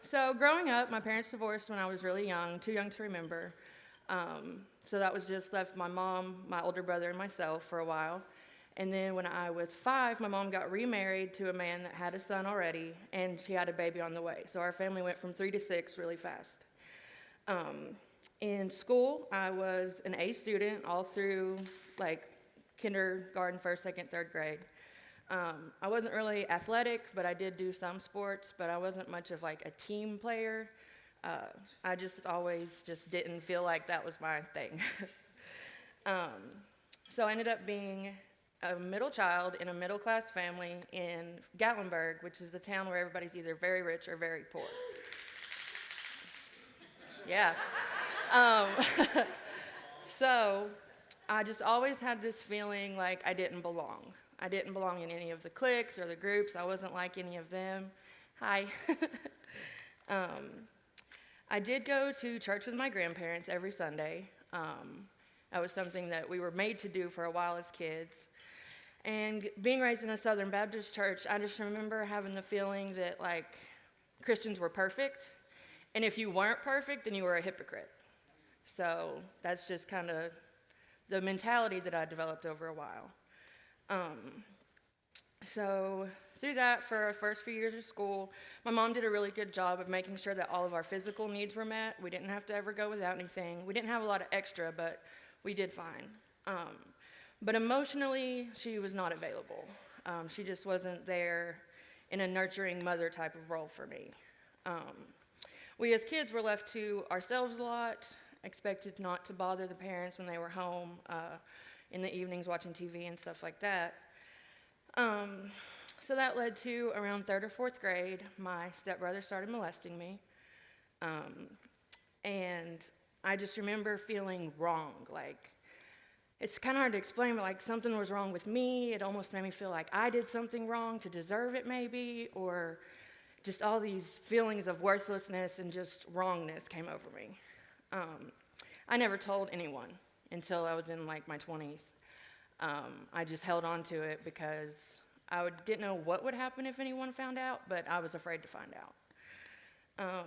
So growing up, my parents divorced when I was really young, too young to remember. So that was just left my mom, my older brother, and myself for a while. And then when I was 5, my mom got remarried to a man that had a son already, and she had a baby on the way. So our family went from 3 to 6 really fast. In school, I was an A student all through like kindergarten, first, second, third grade. I wasn't really athletic, but I did do some sports, but I wasn't much of like a team player. I just always just didn't feel like that was my thing. um, so I ended up being a middle child in a middle class family in Gatlinburg, which is the town where everybody's either very rich or very poor. Yeah. Um, so I just always had this feeling like I didn't belong. I didn't belong in any of the cliques or the groups. I wasn't like any of them. Hi. um, I did go to church with my grandparents every Sunday. That was something that we were made to do for a while as kids. And being raised in a Southern Baptist church, I just remember having the feeling that like Christians were perfect. And if you weren't perfect, then you were a hypocrite. So that's just kind of the mentality that I developed over a while. So through that, for our first few years of school, my mom did a really good job of making sure that all of our physical needs were met. We didn't have to ever go without anything. We didn't have a lot of extra, but we did fine. But emotionally, she was not available. She just wasn't there in a nurturing mother type of role for me. We as kids were left to ourselves a lot, expected not to bother the parents when they were home in the evenings watching TV and stuff like that. So that led to around 3rd or 4th grade, my stepbrother started molesting me. And I just remember feeling wrong. Like, it's kind of hard to explain, but like something was wrong with me. It almost made me feel like I did something wrong to deserve it maybe, or just all these feelings of worthlessness and just wrongness came over me. I never told anyone until I was in like my 20s. I just held on to it because didn't know what would happen if anyone found out, but I was afraid to find out.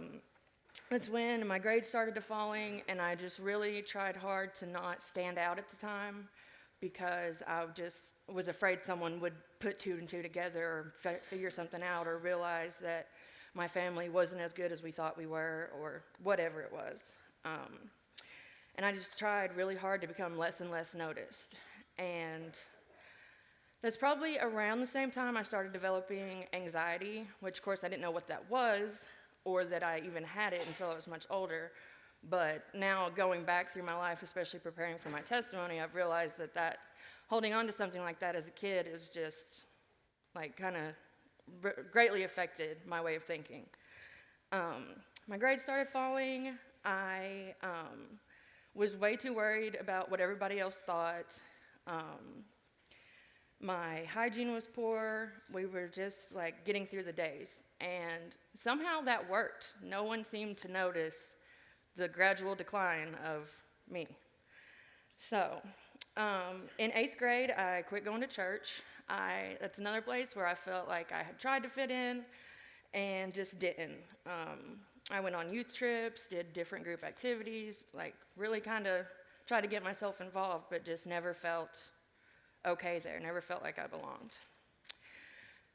That's when my grades started to falling, and I just really tried hard to not stand out at the time because I just was afraid someone would put 2 and 2 together or figure something out or realize that my family wasn't as good as we thought we were or whatever it was. And I just tried really hard to become less and less noticed. And that's probably around the same time I started developing anxiety, which of course I didn't know what that was or that I even had it until I was much older. But now going back through my life, especially preparing for my testimony, I've realized that holding on to something like that as a kid is just like kind of greatly affected my way of thinking. My grades started falling. I was way too worried about what everybody else thought. My hygiene was poor. We were just like getting through the days. And somehow that worked. No one seemed to notice the gradual decline of me. So in 8th grade, I quit going to church. That's another place where I felt like I had tried to fit in and just didn't. I went on youth trips, did different group activities, like really kind of tried to get myself involved, but just never felt okay there, never felt like I belonged.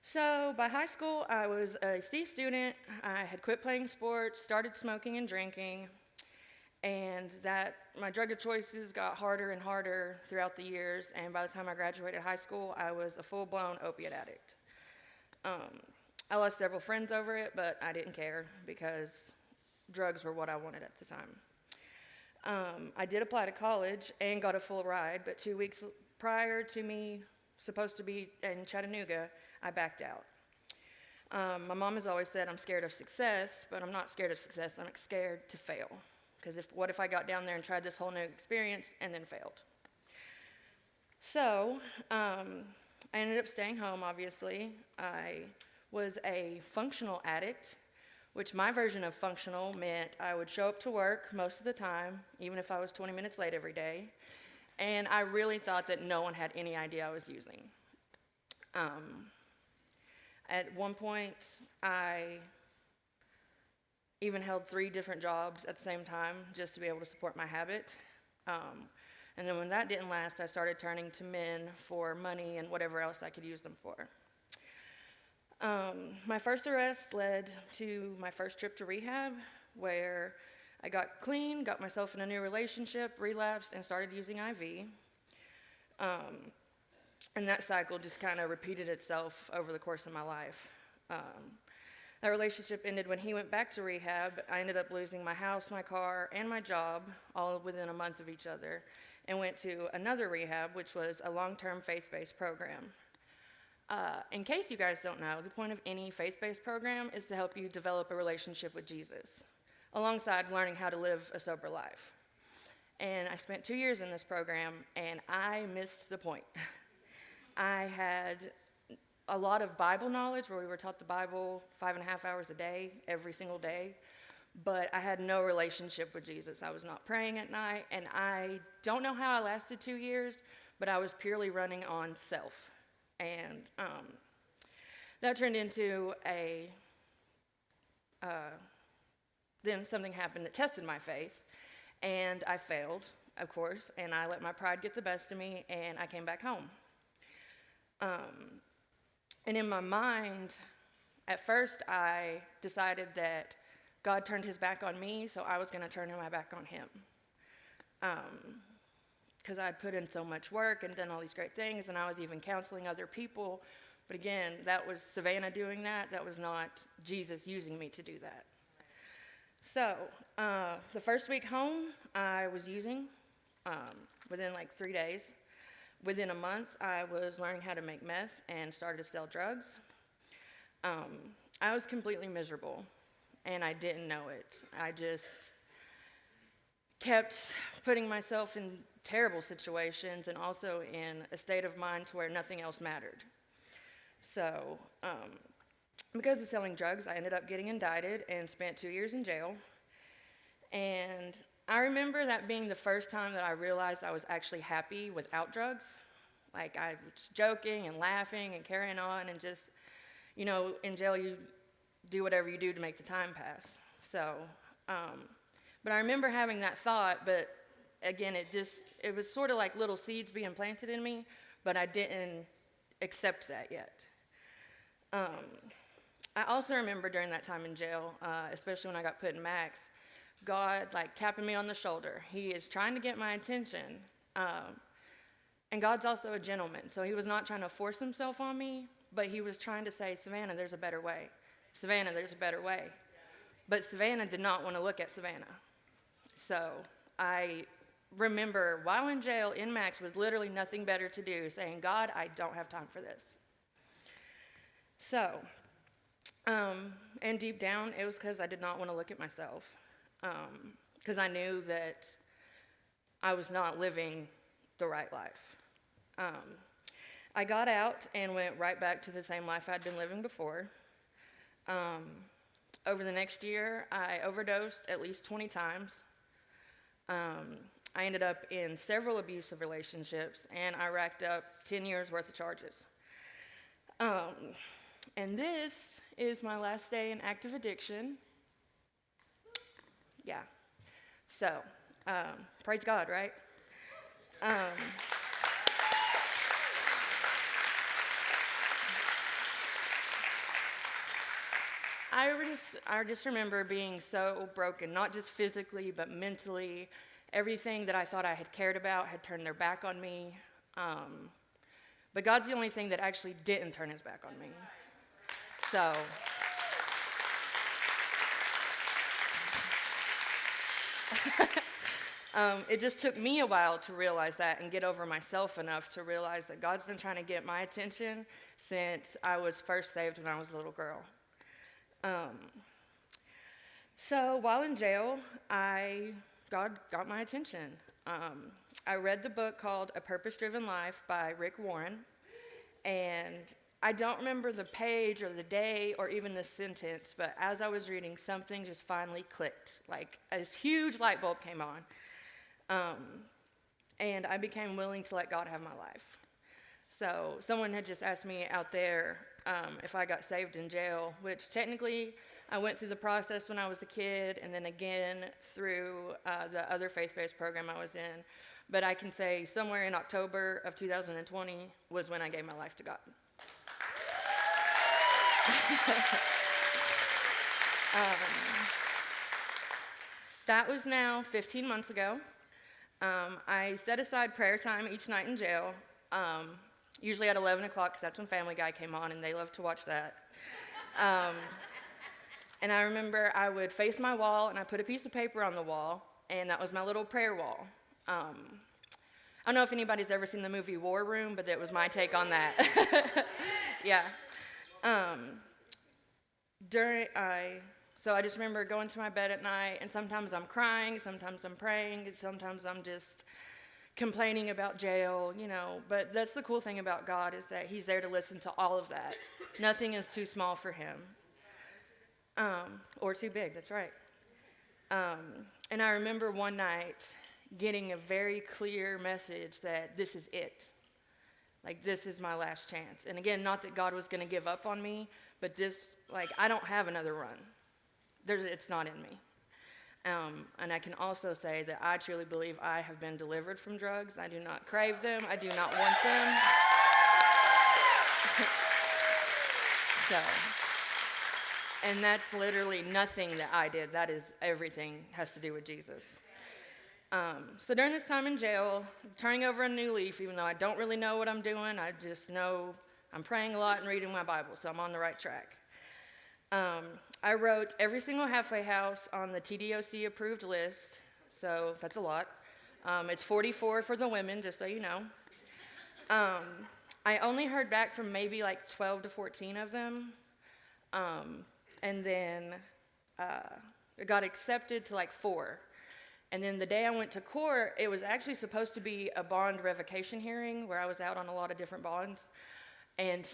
So by high school, I was a C student. I had quit playing sports, started smoking and drinking, and that my drug of choices got harder and harder throughout the years, and by the time I graduated high school, I was a full-blown opiate addict. I lost several friends over it, but I didn't care because drugs were what I wanted at the time. I did apply to college and got a full ride, but 2 weeks prior to me supposed to be in Chattanooga, I backed out. My mom has always said I'm scared of success, but I'm not scared of success, I'm scared to fail. Because what if I got down there and tried this whole new experience and then failed? So I ended up staying home, obviously. I was a functional addict, which my version of functional meant I would show up to work most of the time, even if I was 20 minutes late every day. And I really thought that no one had any idea I was using. At one point, I even held 3 different jobs at the same time just to be able to support my habit. And then when that didn't last, I started turning to men for money and whatever else I could use them for. My first arrest led to my first trip to rehab, where I got clean, got myself in a new relationship, relapsed, and started using IV. And that cycle just kind of repeated itself over the course of my life. That relationship ended when he went back to rehab. I ended up losing my house, my car, and my job all within a month of each other, and went to another rehab, which was a long-term faith-based program. In case you guys don't know, the point of any faith-based program is to help you develop a relationship with Jesus, alongside learning how to live a sober life. And I spent 2 years in this program, and I missed the point. I had a lot of Bible knowledge, where we were taught the Bible 5.5 hours a day, every single day, but I had no relationship with Jesus. I was not praying at night, and I don't know how I lasted 2 years, but I was purely running on self. And that turned into then something happened that tested my faith, and I failed, of course, and I let my pride get the best of me, and I came back home. And in my mind, at first I decided that God turned his back on me, so I was going to turn my back on him. Because I'd put in so much work and done all these great things, and I was even counseling other people. But again, that was Savannah doing that. That was not Jesus using me to do that. So the first week home, I was using within like 3 days. Within a month, I was learning how to make meth and started to sell drugs. I was completely miserable, and I didn't know it. I just kept putting myself in terrible situations and also in a state of mind to where nothing else mattered. So because of selling drugs, I ended up getting indicted and spent 2 years in jail. And I remember that being the first time that I realized I was actually happy without drugs. Like, I was joking and laughing and carrying on, and just, you know, in jail you do whatever you do to make the time pass. So, but I remember having that thought, but again, it was sort of like little seeds being planted in me, but I didn't accept that yet. I also remember during that time in jail, especially when I got put in max, God like tapping me on the shoulder. He is trying to get my attention. And God's also a gentleman, so he was not trying to force himself on me, but he was trying to say, Savannah, there's a better way. Savannah, there's a better way. But Savannah did not want to look at Savannah. So I remember while in jail, in max, with literally nothing better to do, saying, God, I don't have time for this. So, and deep down, it was because I did not want to look at myself, because I knew that I was not living the right life. I got out and went right back to the same life I'd been living before. Over the next year, I overdosed at least 20 times. I ended up in several abusive relationships, and I racked up 10 years worth of charges. And this is my last day in active addiction. Yeah. So, praise God, right? I just remember being so broken, not just physically, but mentally. Everything that I thought I had cared about had turned their back on me. But God's the only thing that actually didn't turn his back on me. So, it just took me a while to realize that and get over myself enough to realize that God's been trying to get my attention since I was first saved when I was a little girl. So while in jail, God got my attention. I read the book called A Purpose-Driven Life by Rick Warren, and I don't remember the page or the day or even the sentence, but as I was reading, something just finally clicked. Like a huge light bulb came on, and I became willing to let God have my life. So someone had just asked me out there if I got saved in jail, which technically I went through the process when I was a kid, and then again through the other faith-based program I was in. But I can say somewhere in October of 2020 was when I gave my life to God. That was now 15 months ago. I set aside prayer time each night in jail, usually at 11 o'clock, because that's when Family Guy came on, and they love to watch that. And I remember I would face my wall, and I put a piece of paper on the wall, and that was my little prayer wall. I don't know if anybody's ever seen the movie War Room, but it was my take on that. Yeah. So I just remember going to my bed at night, and sometimes I'm crying, sometimes I'm praying, and sometimes I'm just complaining about jail, But that's the cool thing about God, is that he's there to listen to all of that. Nothing is too small for him. Or too big, that's right. And I remember one night getting a very clear message that this is it. Like, this is my last chance. And again, not that God was going to give up on me, but I don't have another run. It's not in me. And I can also say that I truly believe I have been delivered from drugs. I do not crave them. I do not want them. And that's literally nothing that I did. That is everything has to do with Jesus. So during this time in jail, I'm turning over a new leaf, even though I don't really know what I'm doing. I just know I'm praying a lot and reading my Bible, so I'm on the right track. I wrote every single halfway house on the TDOC approved list, so that's a lot. It's 44 for the women, just so you know. I only heard back from maybe 12 to 14 of them, and then it got accepted to 4. And then the day I went to court, it was actually supposed to be a bond revocation hearing where I was out on a lot of different bonds. And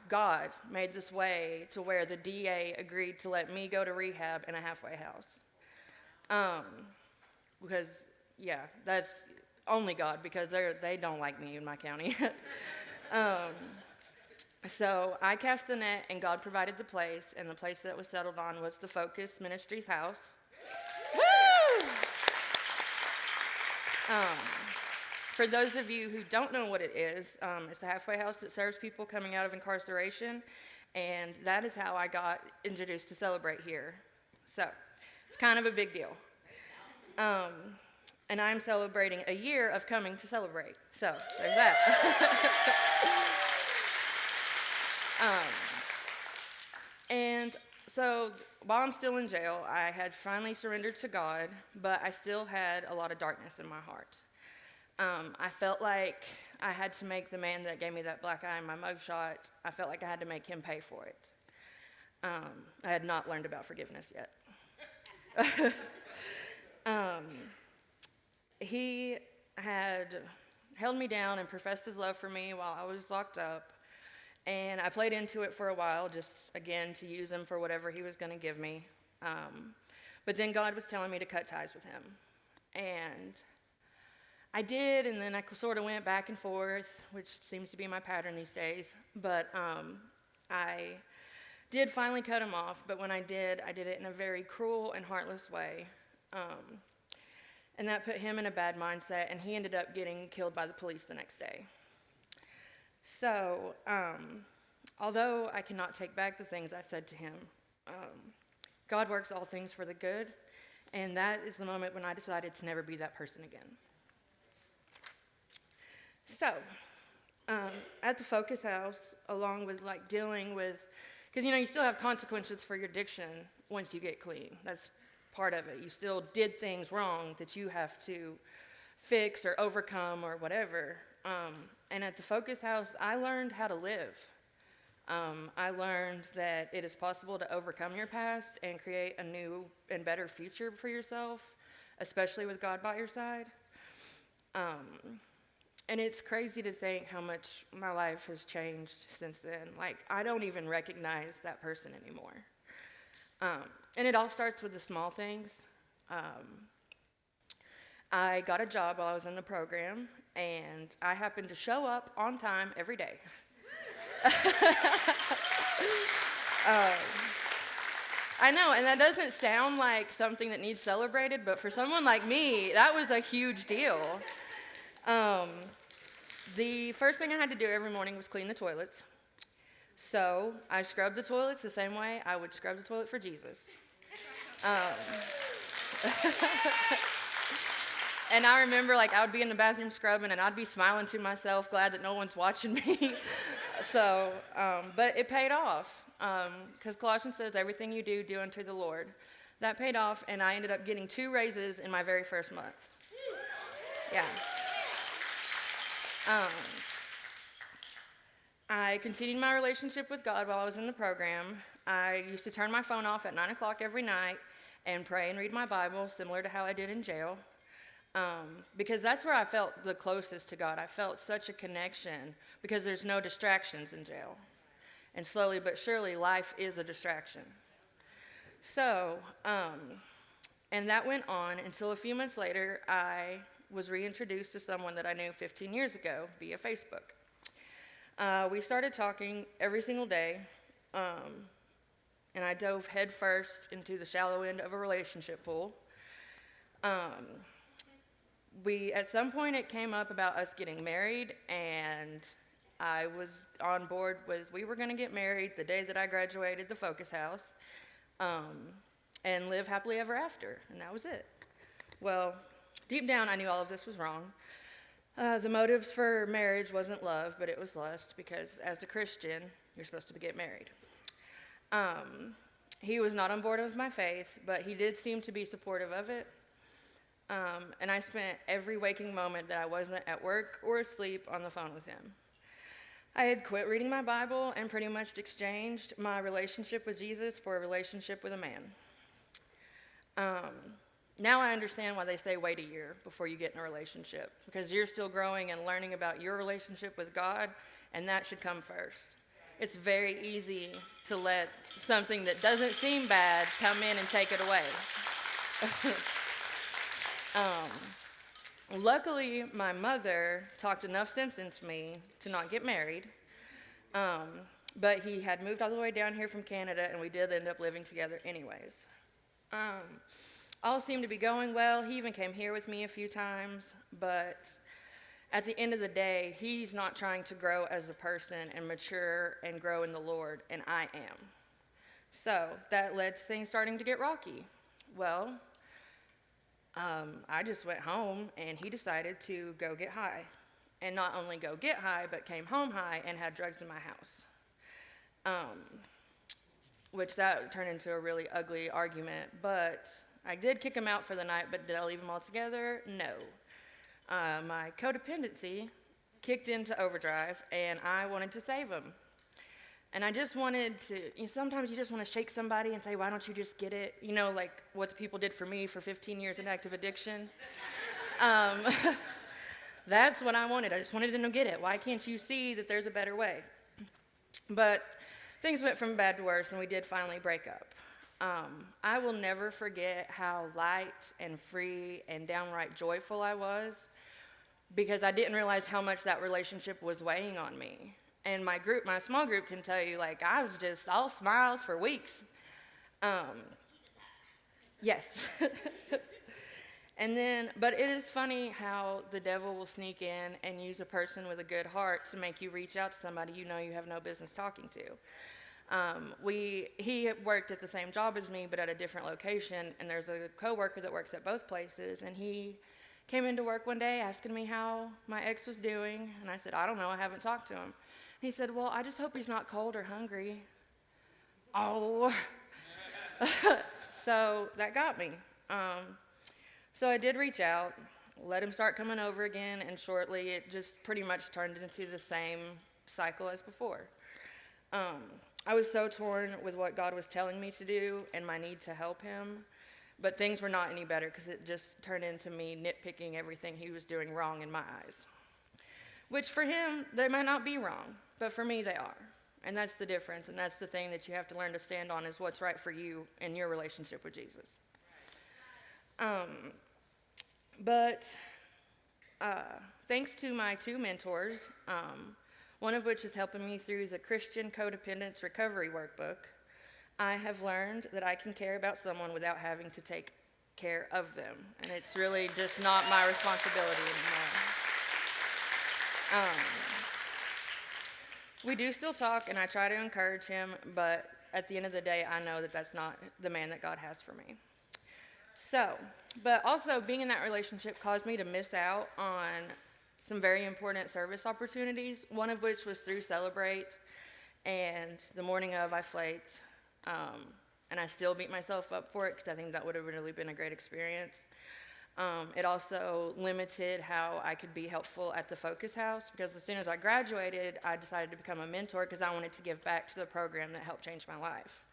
God made this way to where the DA agreed to let me go to rehab in a halfway house. Because, that's only God, because they don't like me in my county. So I cast the net, and God provided the place, and the place that was settled on was the Focus Ministries house. Woo! For those of you who don't know what it is, it's a halfway house that serves people coming out of incarceration, and that is how I got introduced to Celebrate here. So it's kind of a big deal. And I'm celebrating a year of coming to Celebrate. So there's that. And so while I'm still in jail, I had finally surrendered to God, but I still had a lot of darkness in my heart. I felt like I had to make the man that gave me that black eye in my mugshot, I felt like I had to make him pay for it. I had not learned about forgiveness yet. He had held me down and professed his love for me while I was locked up. And I played into it for a while, just, again, to use him for whatever he was going to give me. But then God was telling me to cut ties with him. And I did, and then I sort of went back and forth, which seems to be my pattern these days. But I did finally cut him off, but when I did it in a very cruel and heartless way. And that put him in a bad mindset, and he ended up getting killed by the police the next day. So, although I cannot take back the things I said to him, God works all things for the good, and that is the moment when I decided to never be that person again. So, at the Focus House, along with dealing with, because you still have consequences for your addiction once you get clean. That's part of it. You still did things wrong that you have to fix or overcome or whatever. And at the Focus House, I learned how to live. I learned that it is possible to overcome your past and create a new and better future for yourself, especially with God by your side. And it's crazy to think how much my life has changed since then. I don't even recognize that person anymore. And it all starts with the small things. I got a job while I was in the program, and I happened to show up on time every day. I know, and that doesn't sound like something that needs celebrated, but for someone like me, that was a huge deal. The first thing I had to do every morning was clean the toilets. So I scrubbed the toilets the same way I would scrub the toilet for Jesus. And I remember, like, I would be in the bathroom scrubbing, and I'd be smiling to myself, glad that no one's watching me. But it paid off, because Colossians says, everything you do, do unto the Lord. That paid off, and I ended up getting 2 raises in my very first month. Yeah. I continued my relationship with God while I was in the program. I used to turn my phone off at 9 o'clock every night and pray and read my Bible, similar to how I did in jail, because that's where I felt the closest to God. I felt such a connection because there's no distractions in jail. And slowly but surely, life is a distraction. So, and that went on until a few months later, I was reintroduced to someone that I knew 15 years ago via Facebook. We started talking every single day, and I dove headfirst into the shallow end of a relationship pool. At some point it came up about us getting married, and I was on board with, we were going to get married the day that I graduated the Focus House, and live happily ever after, and that was it. Well, deep down I knew all of this was wrong. The motives for marriage wasn't love, but it was lust, because as a Christian, you're supposed to get married. He was not on board with my faith, but he did seem to be supportive of it. And I spent every waking moment that I wasn't at work or asleep on the phone with him. I had quit reading my Bible and pretty much exchanged my relationship with Jesus for a relationship with a man. Now I understand why they say wait a year before you get in a relationship, because you're still growing and learning about your relationship with God, and that should come first. It's very easy to let something that doesn't seem bad come in and take it away. Luckily, my mother talked enough sense into me to not get married, but he had moved all the way down here from Canada, and we did end up living together anyways. All seemed to be going well. He even came here with me a few times, but at the end of the day, he's not trying to grow as a person and mature and grow in the Lord, and I am. So that led to things starting to get rocky. Well, I just went home, and he decided to go get high. And not only go get high, but came home high and had drugs in my house. Which that turned into a really ugly argument, but I did kick him out for the night, but did I leave him altogether? No. My codependency kicked into overdrive, and I wanted to save him. And I just wanted to, sometimes you just want to shake somebody and say, why don't you just get it? Like what the people did for me for 15 years in active addiction. That's what I wanted. I just wanted them to get it. Why can't you see that there's a better way? But things went from bad to worse, and we did finally break up. I will never forget how light and free and downright joyful I was, because I didn't realize how much that relationship was weighing on me. And my small group can tell you, like, I was just all smiles for weeks. Yes. But it is funny how the devil will sneak in and use a person with a good heart to make you reach out to somebody you have no business talking to. He worked at the same job as me, but at a different location, and there's a coworker that works at both places, and he came into work one day asking me how my ex was doing, and I said, I don't know, I haven't talked to him. He said, well, I just hope he's not cold or hungry. Oh. So that got me. So I did reach out, let him start coming over again, and shortly it just pretty much turned into the same cycle as before. I was so torn with what God was telling me to do and my need to help him, but things were not any better because it just turned into me nitpicking everything he was doing wrong in my eyes. Which for him, they might not be wrong, but for me they are. And that's the difference, and that's the thing that you have to learn to stand on, is what's right for you in your relationship with Jesus. thanks to my two mentors, one of which is helping me through the Christian Codependence Recovery Workbook, I have learned that I can care about someone without having to take care of them. And it's really just not my responsibility anymore. We do still talk, and I try to encourage him, but at the end of the day, I know that that's not the man that God has for me. So, but also being in that relationship caused me to miss out on some very important service opportunities, one of which was through Celebrate, and the morning of I flaked, and I still beat myself up for it because I think that would have really been a great experience. It also limited how I could be helpful at the Focus House, because as soon as I graduated, I decided to become a mentor because I wanted to give back to the program that helped change my life.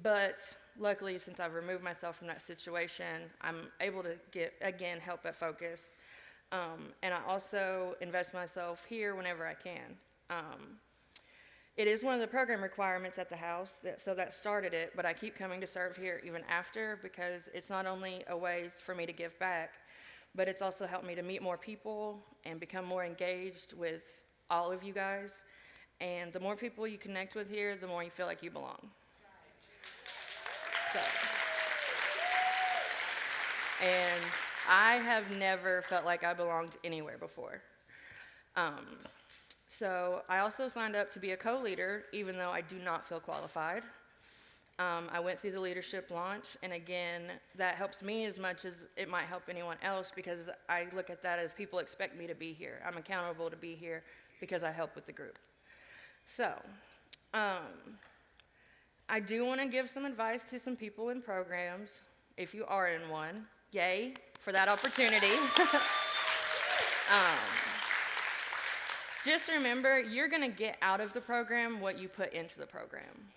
But luckily, since I've removed myself from that situation, I'm able to get, again, help at Focus. And I also invest myself here whenever I can. It is one of the program requirements at the house, so that started it, but I keep coming to serve here even after, because it's not only a way for me to give back, but it's also helped me to meet more people and become more engaged with all of you guys. And the more people you connect with here, the more you feel like you belong. So, and I have never felt like I belonged anywhere before. So I also signed up to be a co-leader, even though I do not feel qualified. I went through the leadership launch, and again, that helps me as much as it might help anyone else, because I look at that as people expect me to be here. I'm accountable to be here because I help with the group. So, I do want to give some advice to some people in programs, if you are in one. Yay for that opportunity. Just remember, you're going to get out of the program what you put into the program.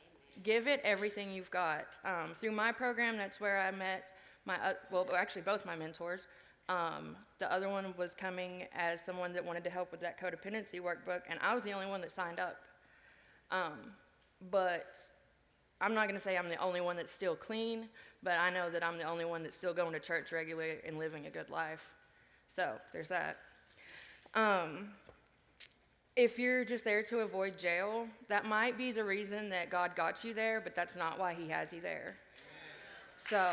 Give it everything you've got. Through my program, that's where I met actually both my mentors. The other one was coming as someone that wanted to help with that codependency workbook, and I was the only one that signed up. But I'm not going to say I'm the only one that's still clean, but I know that I'm the only one that's still going to church regularly and living a good life. So there's that. If you're just there to avoid jail, that might be the reason that God got you there, but that's not why he has you there. So,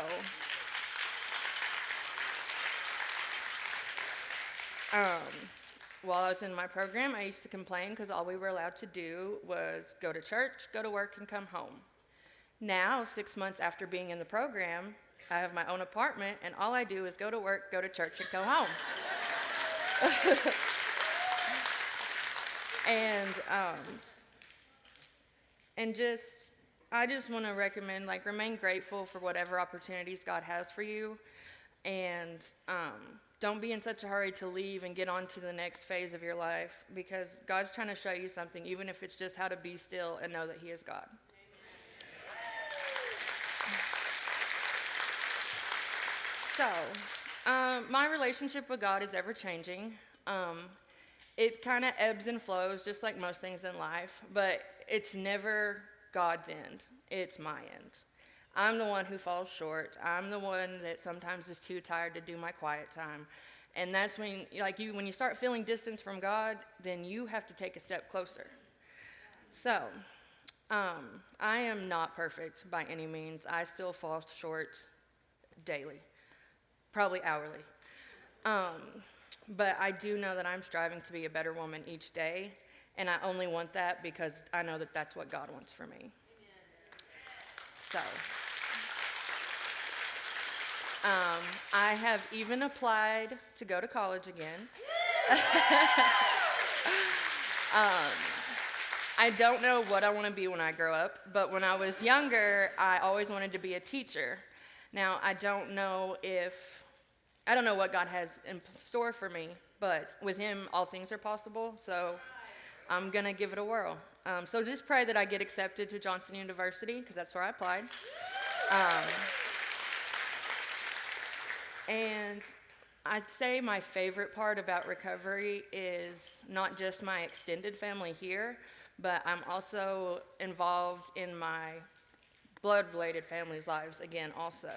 while I was in my program, I used to complain because all we were allowed to do was go to church, go to work, and come home. Now, 6 months after being in the program, I have my own apartment, and all I do is go to work, go to church, and go home. I just want to recommend, remain grateful for whatever opportunities God has for you, and don't be in such a hurry to leave and get on to the next phase of your life, because God's trying to show you something, even if it's just how to be still and know that he is God. So, my relationship with God is ever changing. It kind of ebbs and flows, just like most things in life, but it's never God's end. It's my end. I'm the one who falls short. I'm the one that sometimes is too tired to do my quiet time. And that's when, when you start feeling distance from God, then you have to take a step closer. So, I am not perfect by any means. I still fall short daily, probably hourly. But I do know that I'm striving to be a better woman each day, and I only want that because I know that that's what God wants for me. So, I have even applied to go to college again. I don't know what I want to be when I grow up, but when I was younger, I always wanted to be a teacher. Now, I don't know what God has in store for me, but with him, all things are possible, so I'm going to give it a whirl. So just pray that I get accepted to Johnson University, because that's where I applied. And I'd say my favorite part about recovery is not just my extended family here, but I'm also involved in my blood-related family's lives again also.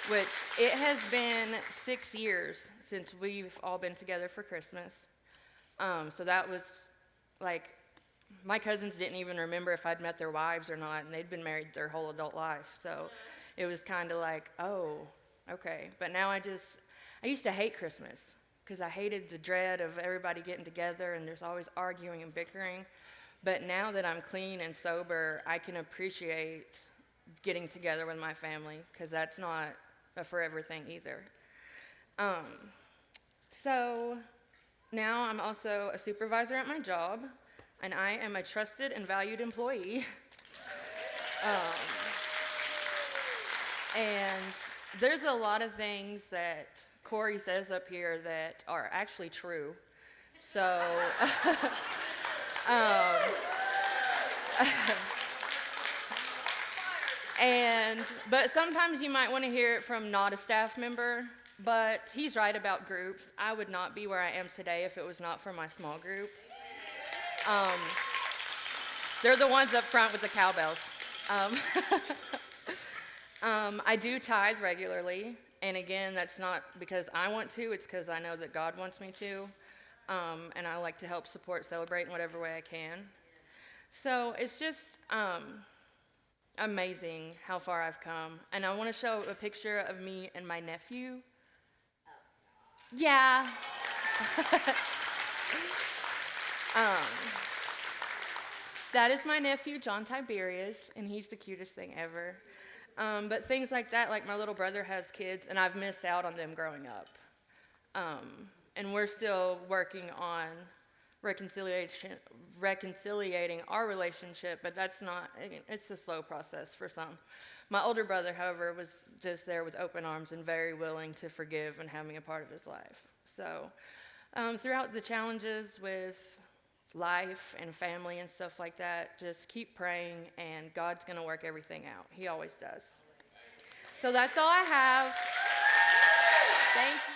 which it has been 6 years since we've all been together for Christmas. So that was like, my cousins didn't even remember if I'd met their wives or not, and they'd been married their whole adult life. So it was kind of like, oh, okay. But now I used to hate Christmas because I hated the dread of everybody getting together and there's always arguing and bickering. But now that I'm clean and sober, I can appreciate getting together with my family because that's not a forever thing either. So now I'm also a supervisor at my job, and I am a trusted and valued employee. And there's a lot of things that Corey says up here that are actually true. So, but sometimes you might want to hear it from not a staff member, but he's right about groups. I would not be where I am today if it was not for my small group. They're the ones up front with the cowbells. I do tithe regularly, and again, that's not because I want to, it's because I know that God wants me to, and I like to help support Celebrate in whatever way I can. So it's just amazing how far I've come, and I want to show a picture of me and my nephew. Yeah. That is my nephew, John Tiberius, and he's the cutest thing ever. But things like that, like my little brother has kids, and I've missed out on them growing up. And we're still working on reconciliating our relationship, but it's a slow process for some. My older brother, however, was just there with open arms and very willing to forgive and have me a part of his life. So throughout the challenges with life and family and stuff like that, just keep praying, and God's going to work everything out. He always does. So that's all I have. Thank you.